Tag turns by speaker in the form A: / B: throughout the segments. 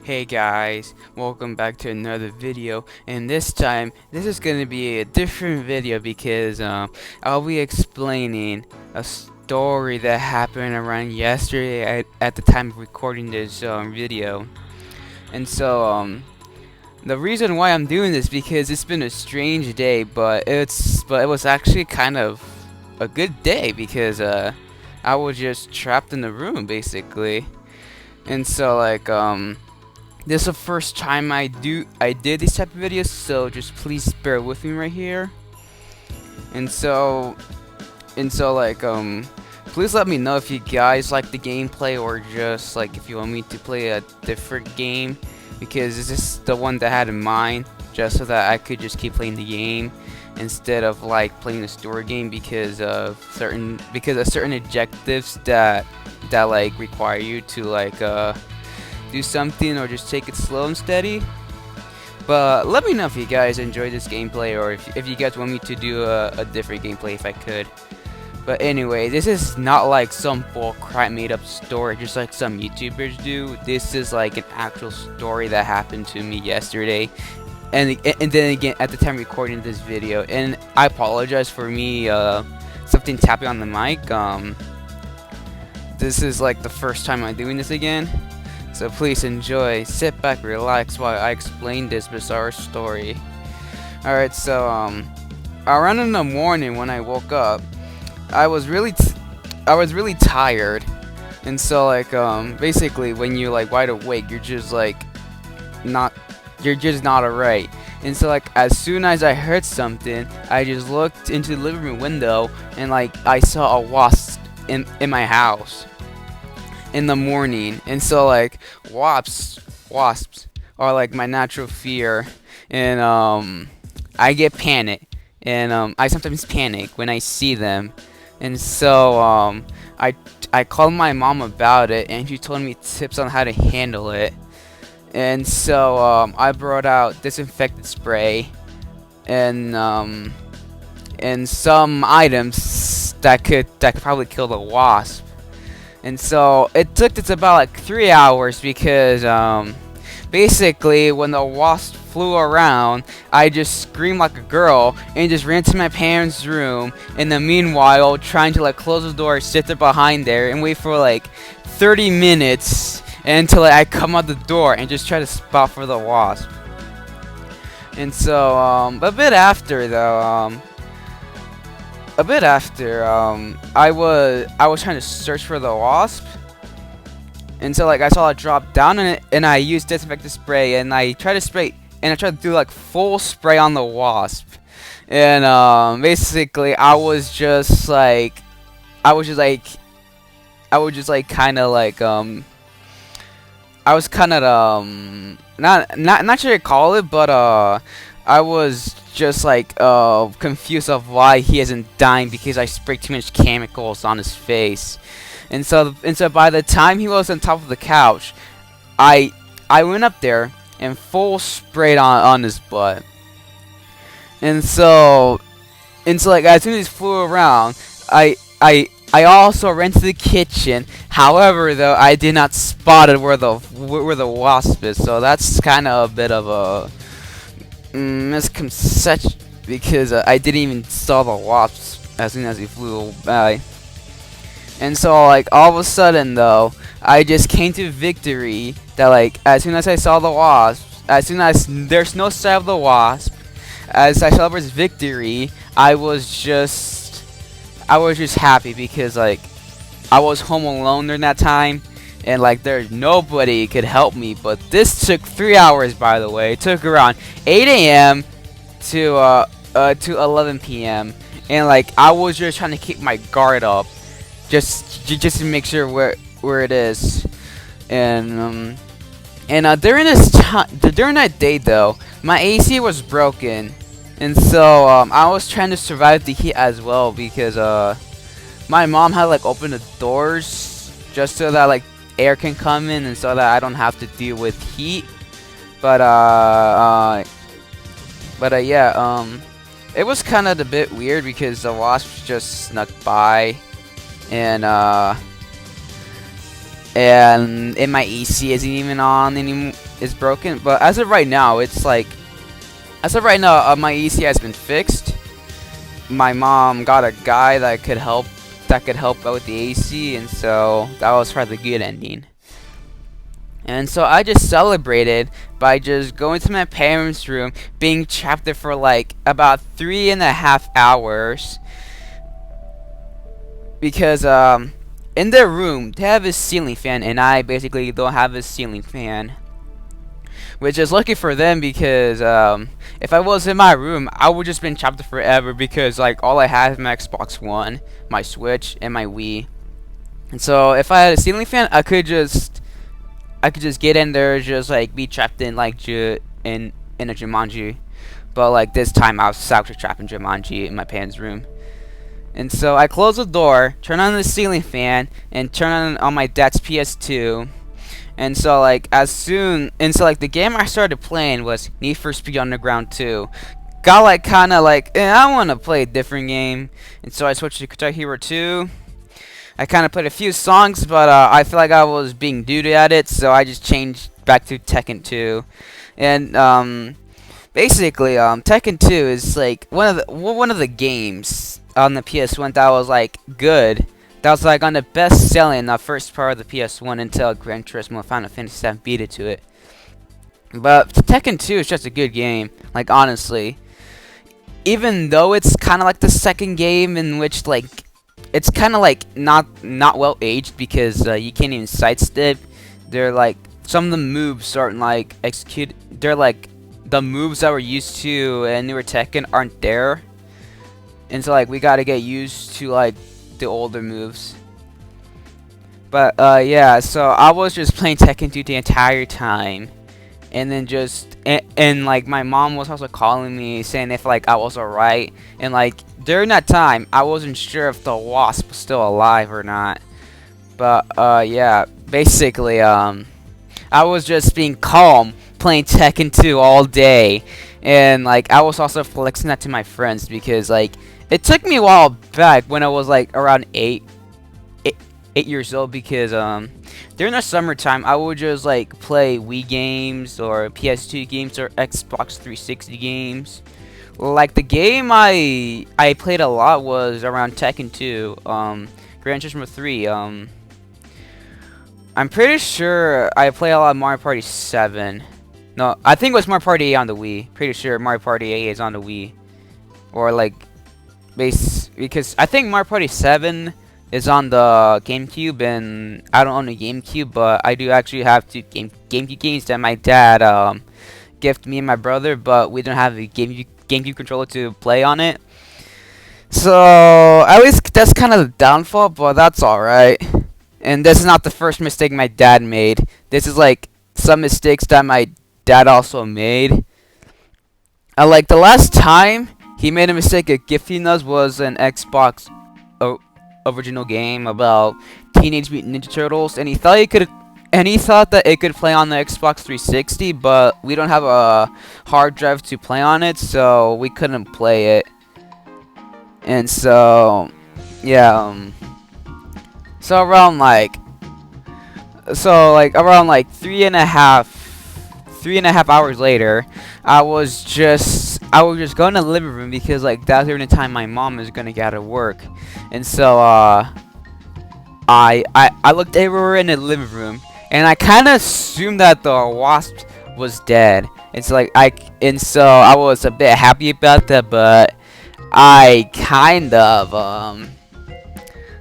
A: Hey guys, welcome back to another video, and this time this is going to be a different video because I'll be explaining a story that happened around yesterday at the time of recording this video. And so the reason why I'm doing this because it's been a strange day, but it was actually kind of a good day because I was just trapped in the room basically. And so this is the first time I did these type of videos, so just please bear with me right here. And so please let me know if you guys like the gameplay or just like if you want me to play a different game, because this is the one that I had in mind, just so that I could just keep playing the game instead of like playing a story game because of certain objectives that like require you to do something or just take it slow and steady. But let me know if you guys enjoy this gameplay or if you guys want me to do a different gameplay if I could. But anyway, this is not like some bullcrap made up story just like some YouTubers do. This is like an actual story that happened to me yesterday. And then again at the time recording this video. And I apologize for me something tapping on the mic. This is like the first time I'm doing this again. So please enjoy, sit back, relax while I explain this bizarre story. Alright, so around in the morning when I woke up, I was really tired. And so basically when you're like wide awake, you're just not alright. And so as soon as I heard something, I just looked into the living room window and I saw a wasp in my house in the morning. And so wasps are like my natural fear, and I get panic, and I sometimes panic when I see them. And so I called my mom about it, and she told me tips on how to handle it. And so I brought out disinfectant spray and some items that could probably kill the wasp. And so it took about 3 hours because basically when the wasp flew around, I just screamed like a girl and just ran to my parents' room. In the meanwhile, trying to close the door, sit there behind there, and wait for 30 minutes until I come out the door and just try to spot for the wasp. And so a bit after though. I was trying to search for the wasp, and so I saw it drop down, and I used disinfectant spray, and I tried to do full spray on the wasp. And basically I was just not sure to call it, but I was just confused of why he isn't dying because I sprayed too much chemicals on his face. And so by the time he was on top of the couch, I went up there and full sprayed on his butt. And so as soon as he flew around, I also ran to the kitchen. However, though, I did not spot it where the wasp is. So that's kind of a bit of a misconception because I didn't even saw the wasp as soon as he flew by. And so all of a sudden though, I just came to victory that as soon as I saw the wasp, as soon as there's no sight of the wasp, as I celebrated victory, I was just happy because I was home alone during that time, and there's nobody could help me. But this took 3 hours, by the way. It took around 8 a.m. to 11 p.m. and I was just trying to keep my guard up, just to make sure where it is. And during that day though, my AC was broken, and so I was trying to survive the heat as well because my mom had opened the doors just so that air can come in and so that I don't have to deal with heat. But yeah, it was kind of a bit weird because the wasp just snuck by, and and my AC isn't even on anymore. It's broken. But as of right now, it's like, as of right now, my AC has been fixed. My mom got a guy that could help out with the AC, and so that was probably the good ending. And so I just celebrated by just going to my parents' room, being trapped there for like about 3.5 hours. Because in their room they have a ceiling fan, and I basically don't have a ceiling fan. Which is lucky for them, because if I was in my room, I would just been trapped there forever, because like all I have is my Xbox One, my Switch, and my Wii. And so if I had a ceiling fan, I could just get in there, just like be trapped in like in a Jumanji. But like this time I was actually trapped in Jumanji in my parents' room. And so I closed the door, turn on the ceiling fan, and turn on my dad's PS2. And so like the game I started playing was Need for Speed Underground 2. Got like kinda like, I wanna play a different game. And so I switched to Guitar Hero 2. I kinda played a few songs, but I feel like I was being doo-doo at it, so I just changed back to Tekken 2. And basically Tekken 2 is like one of the games on the PS1 that was like good. That was like on the best selling first part of the PS1 until Gran Turismo Final Fantasy VII beat it to it. But Tekken 2 is just a good game, like honestly. Even though it's kind of like the second game in which like it's kind of like not well aged, because you can't even sidestep. They're like some of the moves aren't like execute. They're like the moves that we're used to in newer Tekken aren't there, and so like we gotta get used to like the older moves. But yeah, so I was just playing Tekken 2 the entire time, and then and like my mom was also calling me saying if like I was alright, and like during that time I wasn't sure if the Wasp was still alive or not. But yeah, basically I was just being calm playing Tekken 2 all day, and like I was also flexing that to my friends, because like it took me a while back when I was like around 8 years old, because during the summertime I would just like play Wii games or PS2 games or Xbox 360 games. Like the game I played a lot was around Tekken 2, Gran Turismo 3. I'm pretty sure I played a lot of Mario Party 7. No, I think it was Mario Party 8 on the Wii. Pretty sure Mario Party 8 is on the Wii, or like because I think Mario Party 7 is on the GameCube, and I don't own a GameCube, but I do actually have two GameCube games that my dad gifted me and my brother, but we don't have a GameCube controller to play on it. So at least that's kind of the downfall, but that's alright. And this is not the first mistake my dad made. This is like some mistakes that my dad also made. Like the last time he made a mistake of gifting us was an Xbox original game about Teenage Mutant Ninja Turtles, and he thought that it could play on the Xbox 360, but we don't have a hard drive to play on it, so we couldn't play it. And so yeah, so around like 3.5 hours later, I was just going to the living room, because like that's during the time my mom is gonna get out of work. And so I looked everywhere in the living room, and I kind of assumed that the Wasp was dead. It's like so I was a bit happy about that, but I kind of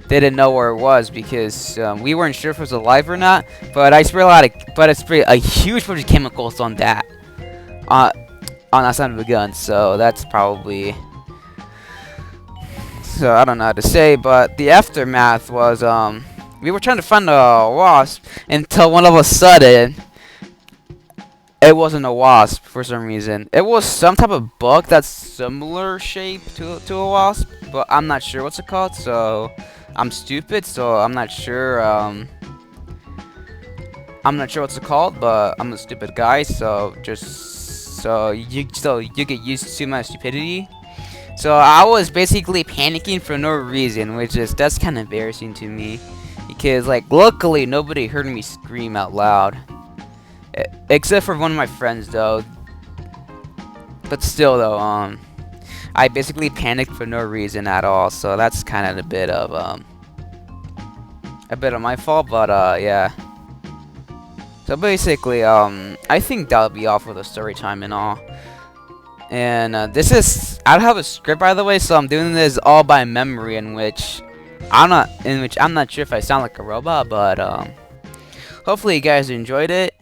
A: didn't know where it was, because we weren't sure if it was alive or not. But I sprayed a huge bunch of chemicals on that side of the gun. So that's probably. So I don't know how to say, but the aftermath was we were trying to find a Wasp until one of a sudden it wasn't a Wasp for some reason. It was some type of bug that's similar shape to a Wasp, but I'm not sure what's it called. So I'm stupid, so I'm not sure. I'm not sure what's it called, but I'm a stupid guy. So you get used to my stupidity. So I was basically panicking for no reason, that's kind of embarrassing to me. because like luckily nobody heard me scream out loud, except for one of my friends though. But still though, I basically panicked for no reason at all, so that's kind of a bit of my fault. But yeah. So basically, I think that'll be all for the story time and all. And I don't have a script, by the way, so I'm doing this all by memory, in which I'm not sure if I sound like a robot, but hopefully you guys enjoyed it.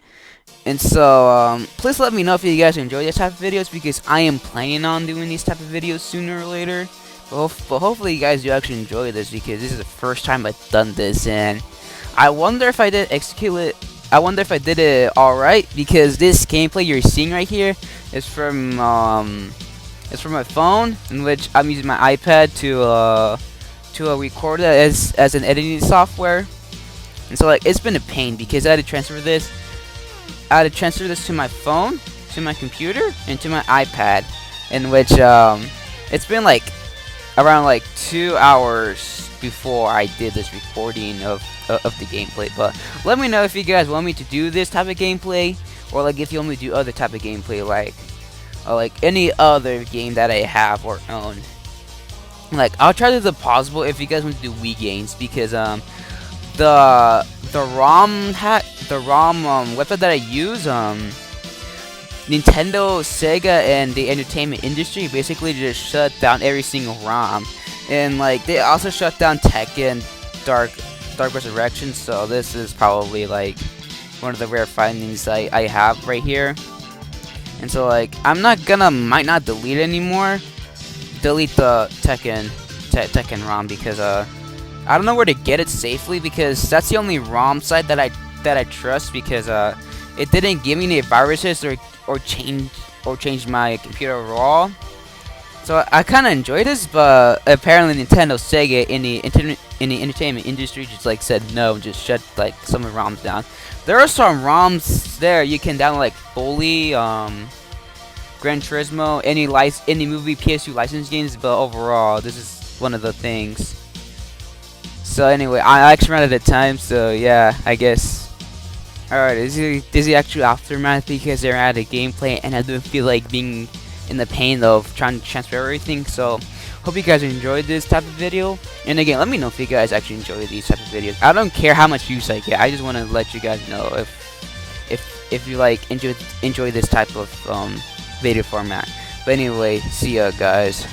A: And so please let me know if you guys enjoy this type of videos, because I am planning on doing these type of videos sooner or later. But hopefully you guys do actually enjoy this, because this is the first time I've done this, and I wonder if I did it alright, because this gameplay you're seeing right here is from my phone, in which I'm using my iPad to record it as an editing software. And so like it's been a pain, because I had to transfer this to my phone, to my computer, and to my iPad, in which it's been like around like 2 hours before I did this recording of the gameplay. But let me know if you guys want me to do this type of gameplay, or like if you want me to do other type of gameplay, like any other game that I have or own. Like I'll try to do the possible if you guys want to do Wii games, because the ROM website that I use, Nintendo, Sega, and the entertainment industry basically just shut down every single ROM, and like they also shut down Tekken, Dark Resurrection. So this is probably like one of the rare findings I have right here. And so like might not delete it anymore, delete the Tekken ROM, because I don't know where to get it safely, because that's the only ROM site that I trust, because it didn't give me any viruses or change my computer overall. So I kind of enjoy this, but apparently Nintendo, Sega, in the entertainment industry just like said no, just shut like some of the ROMs down. There are some ROMs there you can download, like Bully, Gran Turismo, any movie PS2 licensed games, but overall this is one of the things. So anyway, I actually ran out of time, so yeah, I guess. Alright, this is the actual aftermath, because they're out of gameplay and I don't feel like being in the pain of trying to transfer everything. So hope you guys enjoyed this type of video, and again, let me know if you guys actually enjoy these type of videos. I don't care how much views I get, I just want to let you guys know if you like enjoy this type of video format. But anyway, see ya guys.